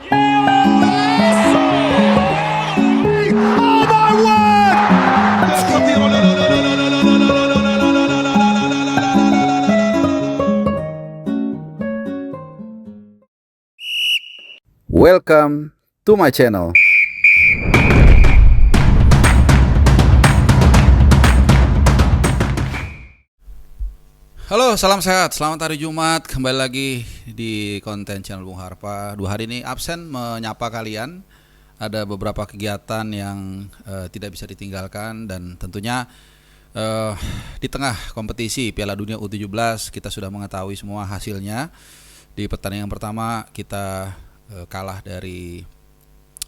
Welcome to my channel. Halo, salam sehat. Selamat hari Jumat. Kembali lagi di konten channel Bung Harpa. 2 hari ini absen menyapa kalian. Ada beberapa kegiatan yang tidak bisa ditinggalkan dan tentunya di tengah kompetisi Piala Dunia U17 kita sudah mengetahui semua hasilnya. Di pertandingan pertama kita kalah dari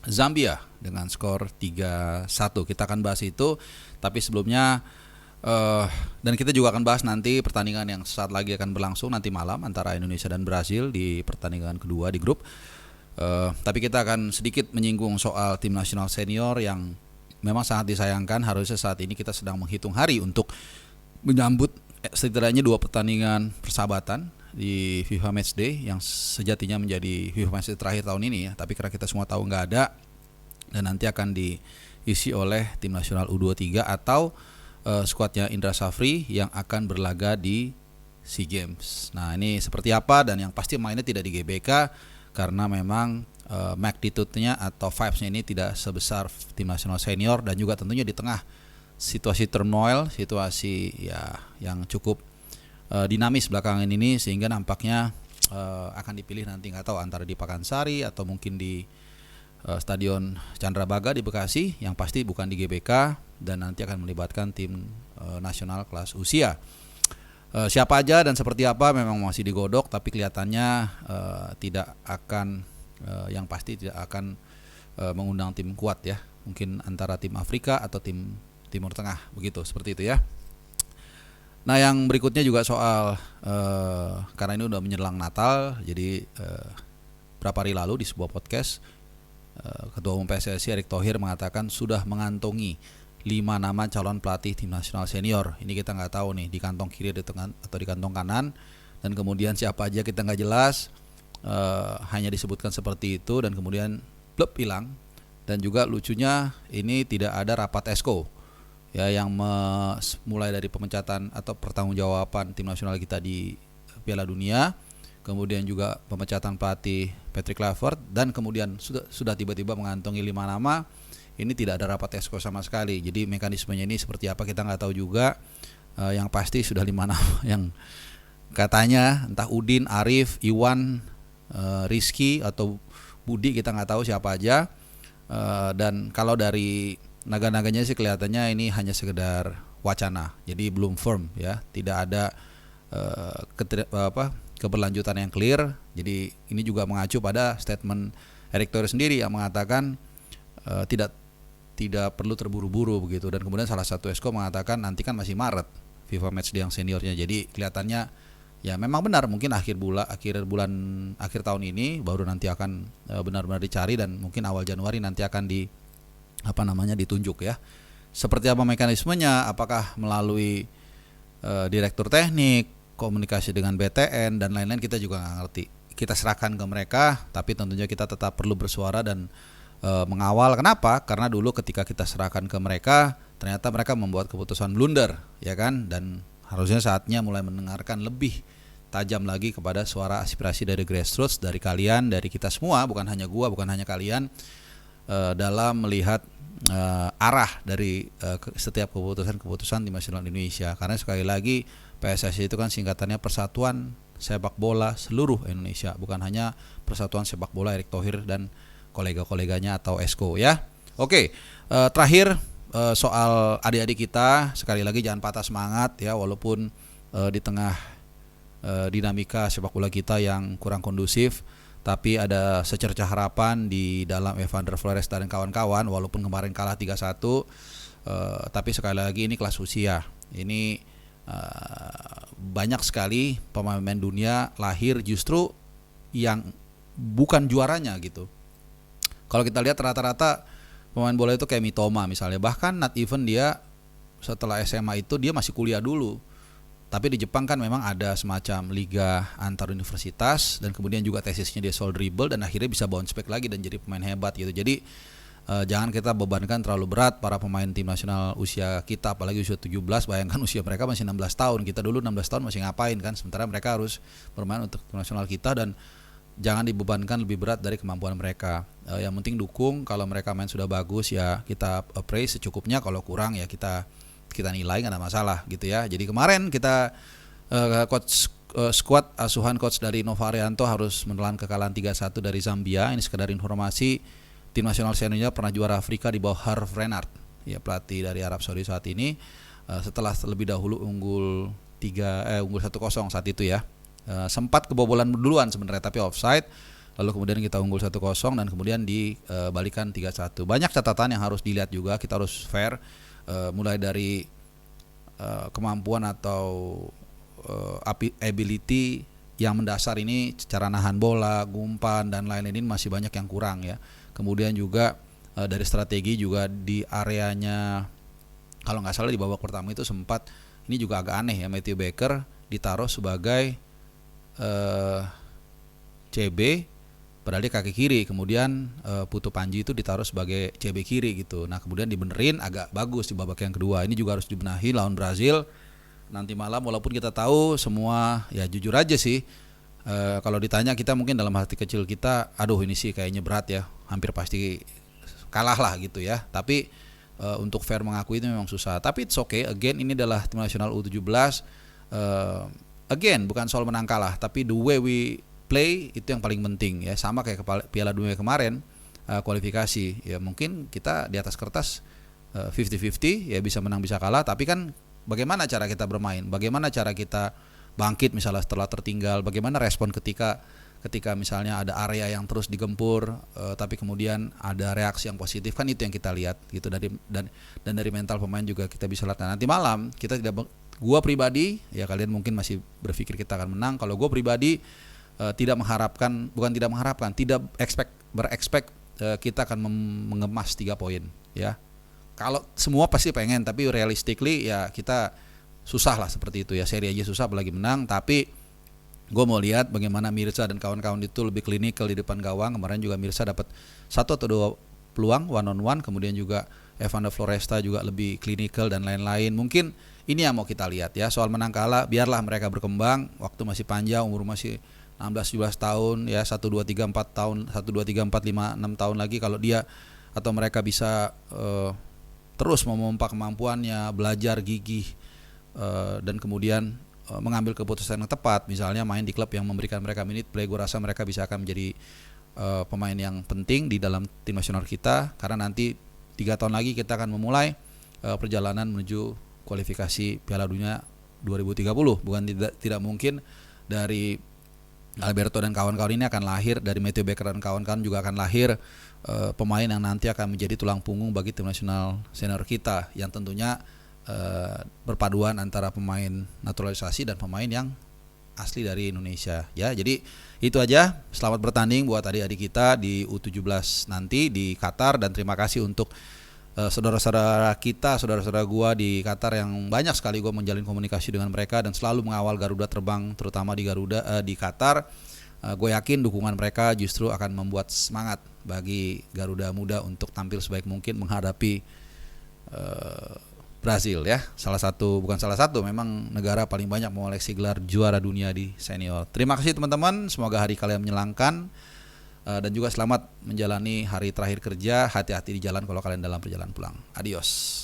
Zambia dengan skor 3-1. Kita akan bahas itu, tapi sebelumnya dan kita juga akan bahas nanti pertandingan yang saat lagi akan berlangsung nanti malam antara Indonesia dan Brasil di pertandingan kedua di grup. Tapi kita akan sedikit menyinggung soal tim nasional senior yang memang sangat disayangkan. Harusnya saat ini kita sedang menghitung hari untuk menyambut setidaknya 2 pertandingan persahabatan di FIFA Matchday yang sejatinya menjadi FIFA Matchday terakhir tahun ini ya. Tapi karena kita semua tahu nggak ada dan nanti akan diisi oleh tim nasional U23 atau skuadnya Indra Safri yang akan berlaga di SEA Games. Nah ini seperti apa, dan yang pasti mainnya tidak di GBK karena memang magnitude-nya atau vibes-nya ini tidak sebesar tim nasional senior, dan juga tentunya di tengah situasi turmoil, situasi ya yang cukup dinamis belakangan ini, sehingga nampaknya akan dipilih nanti nggak tahu antara di Pakansari atau mungkin di Stadion Candrabaga di Bekasi, yang pasti bukan di GBK, dan nanti akan melibatkan tim nasional kelas usia. Siapa aja dan seperti apa memang masih digodok, tapi kelihatannya tidak akan yang pasti tidak akan mengundang tim kuat ya, mungkin antara tim Afrika atau tim Timur Tengah, begitu, seperti itu ya. Nah yang berikutnya juga soal karena ini udah menjelang Natal, jadi berapa hari lalu di sebuah podcast Ketua Umum PSSI Erick Thohir mengatakan sudah mengantongi 5 nama calon pelatih tim nasional senior. Ini kita nggak tahu nih di kantong kiri atau di kantong kanan, dan kemudian siapa aja kita nggak jelas, hanya disebutkan seperti itu dan kemudian blep hilang. Dan juga lucunya ini tidak ada rapat esko ya yang mulai dari pemecatan atau pertanggungjawaban tim nasional kita di Piala Dunia, kemudian juga pemecatan pelatih Patrick Kluivert, dan kemudian sudah tiba-tiba mengantongi 5 nama. Ini tidak ada rapat esko sama sekali. Jadi mekanismenya ini seperti apa kita nggak tahu juga. Yang pasti sudah 5 nama yang katanya entah Udin, Arif, Iwan, Rizky atau Budi, kita nggak tahu siapa aja. Dan kalau dari naga-naganya sih kelihatannya ini hanya sekedar wacana. Jadi belum firm ya, tidak ada keberlanjutan yang clear. Jadi ini juga mengacu pada statement Erick Thohir sendiri yang mengatakan tidak perlu terburu-buru begitu, dan kemudian salah satu esko mengatakan nanti kan masih Maret FIFA Matchday yang seniornya. Jadi kelihatannya ya memang benar, mungkin akhir tahun ini baru nanti akan benar-benar dicari, dan mungkin awal Januari nanti akan ditunjuk ya. Seperti apa mekanismenya, apakah melalui direktur teknik, komunikasi dengan BTN dan lain-lain, kita juga nggak ngerti. Kita serahkan ke mereka, tapi tentunya kita tetap perlu bersuara dan mengawal. Kenapa? Karena dulu ketika kita serahkan ke mereka, ternyata mereka membuat keputusan blunder, ya kan? Dan harusnya saatnya mulai mendengarkan lebih tajam lagi kepada suara aspirasi dari grassroots, dari kalian, dari kita semua, bukan hanya gua, bukan hanya kalian, dalam melihat arah dari setiap keputusan tim nasional Indonesia. Karena sekali lagi PSSI itu kan singkatannya Persatuan Sepak Bola Seluruh Indonesia, bukan hanya Persatuan Sepak Bola Erick Thohir dan kolega-koleganya atau esko ya. Oke, terakhir soal adik-adik kita, sekali lagi jangan patah semangat ya, walaupun di tengah dinamika sepak bola kita yang kurang kondusif, tapi ada secercah harapan di dalam Evander Flores dan kawan-kawan. Walaupun kemarin kalah 3-1, tapi sekali lagi ini kelas usia. Ini banyak sekali pemain dunia lahir justru yang bukan juaranya gitu. Kalau kita lihat rata-rata pemain bola itu kayak Mitoma misalnya, bahkan not even dia setelah SMA itu dia masih kuliah dulu. Tapi di Jepang kan memang ada semacam liga antar universitas, dan kemudian juga tesisnya dia soal dribble dan akhirnya bisa bounce back lagi dan jadi pemain hebat gitu. Jadi jangan kita bebankan terlalu berat para pemain tim nasional usia kita, apalagi usia 17. Bayangkan usia mereka masih 16 tahun. Kita dulu 16 tahun masih ngapain kan, sementara mereka harus bermain untuk tim nasional kita, dan jangan dibebankan lebih berat dari kemampuan mereka. Yang penting dukung. Kalau mereka main sudah bagus ya kita praise secukupnya, kalau kurang ya kita nilai, nggak ada masalah gitu ya. Jadi kemarin kita skuad asuhan coach dari Nova Arianto harus menelan kekalahan 3-1 dari Zambia. Ini sekedar informasi, tim nasional seniornya pernah juara Afrika di bawah Harv Renard, ya pelatih dari Arab Saudi saat ini. Setelah lebih dahulu unggul 1-0 saat itu ya. Sempat kebobolan duluan sebenarnya tapi offside. Lalu kemudian kita unggul 1-0 dan kemudian dibalikan 3-1. Banyak catatan yang harus dilihat juga, kita harus fair. Mulai dari kemampuan atau ability yang mendasar ini, cara nahan bola, umpan dan lain-lain ini masih banyak yang kurang ya. Kemudian juga dari strategi juga di areanya, kalau nggak salah di babak pertama itu sempat, ini juga agak aneh ya, Matthew Baker ditaruh sebagai CB padahal dia kaki kiri, kemudian Putu Panji itu ditaruh sebagai CB kiri gitu. Nah kemudian dibenerin agak bagus di babak yang kedua. Ini juga harus dibenahi lawan Brazil nanti malam, walaupun kita tahu semua ya jujur aja sih, kalau ditanya kita mungkin dalam hati kecil kita, aduh ini sih kayaknya berat ya, hampir pasti kalah lah gitu ya. Tapi untuk fair mengakui itu memang susah. Tapi it's okay, again ini adalah tim nasional U17. Again bukan soal menang kalah, tapi the way we play itu yang paling penting ya. Sama kayak Piala Dunia kemarin, kualifikasi ya, mungkin kita di atas kertas 50-50 ya, bisa menang bisa kalah, tapi kan bagaimana cara kita bermain, bagaimana cara kita bangkit misalnya setelah tertinggal, bagaimana respon ketika misalnya ada area yang terus digempur, tapi kemudian ada reaksi yang positif, kan itu yang kita lihat gitu. Dan dari mental pemain juga kita bisa lihat. Nah, nanti malam kita gua pribadi ya, kalian mungkin masih berpikir kita akan menang. Kalau gua pribadi tidak berekspek kita akan mengemas 3 poin ya. Kalau semua pasti pengen, tapi realistically ya kita susah lah seperti itu ya. Seri aja susah apalagi menang. Tapi gue mau lihat bagaimana Mirza dan kawan-kawan itu lebih klinikal di depan gawang. Kemarin juga Mirza dapat 1 atau 2 peluang one on one, kemudian juga Evander Floresta juga lebih klinikal dan lain-lain. Mungkin ini yang mau kita lihat ya. Soal menang kalah biarlah mereka berkembang, waktu masih panjang, umur masih 16-17 tahun ya, 1 2 3 4 tahun, 1 2 3 4 5 6 tahun lagi, kalau dia atau mereka bisa terus memompa kemampuannya, belajar gigih dan kemudian mengambil keputusan yang tepat, misalnya main di klub yang memberikan mereka minute play, gue rasa mereka bisa akan menjadi pemain yang penting di dalam tim nasional kita, karena nanti 3 tahun lagi kita akan memulai perjalanan menuju kualifikasi Piala Dunia 2030. Bukan tidak mungkin dari Alberto dan kawan-kawan ini akan lahir, dari Matthew Baker dan kawan-kawan juga akan lahir pemain yang nanti akan menjadi tulang punggung bagi tim nasional senior kita, yang tentunya berpaduan antara pemain naturalisasi dan pemain yang asli dari Indonesia ya. Jadi itu aja, selamat bertanding buat adik-adik kita di U17 nanti di Qatar, dan terima kasih untuk saudara-saudara kita, saudara-saudara gua di Qatar yang banyak sekali gua menjalin komunikasi dengan mereka dan selalu mengawal Garuda terbang, terutama di Qatar. Gue yakin dukungan mereka justru akan membuat semangat bagi Garuda Muda untuk tampil sebaik mungkin menghadapi Brazil ya. Bukan salah satu, memang negara paling banyak mengoleksi gelar juara dunia di senior. Terima kasih teman-teman, semoga hari kalian menyenangkan. Dan juga selamat menjalani hari terakhir kerja. Hati-hati di jalan kalau kalian dalam perjalanan pulang. Adios.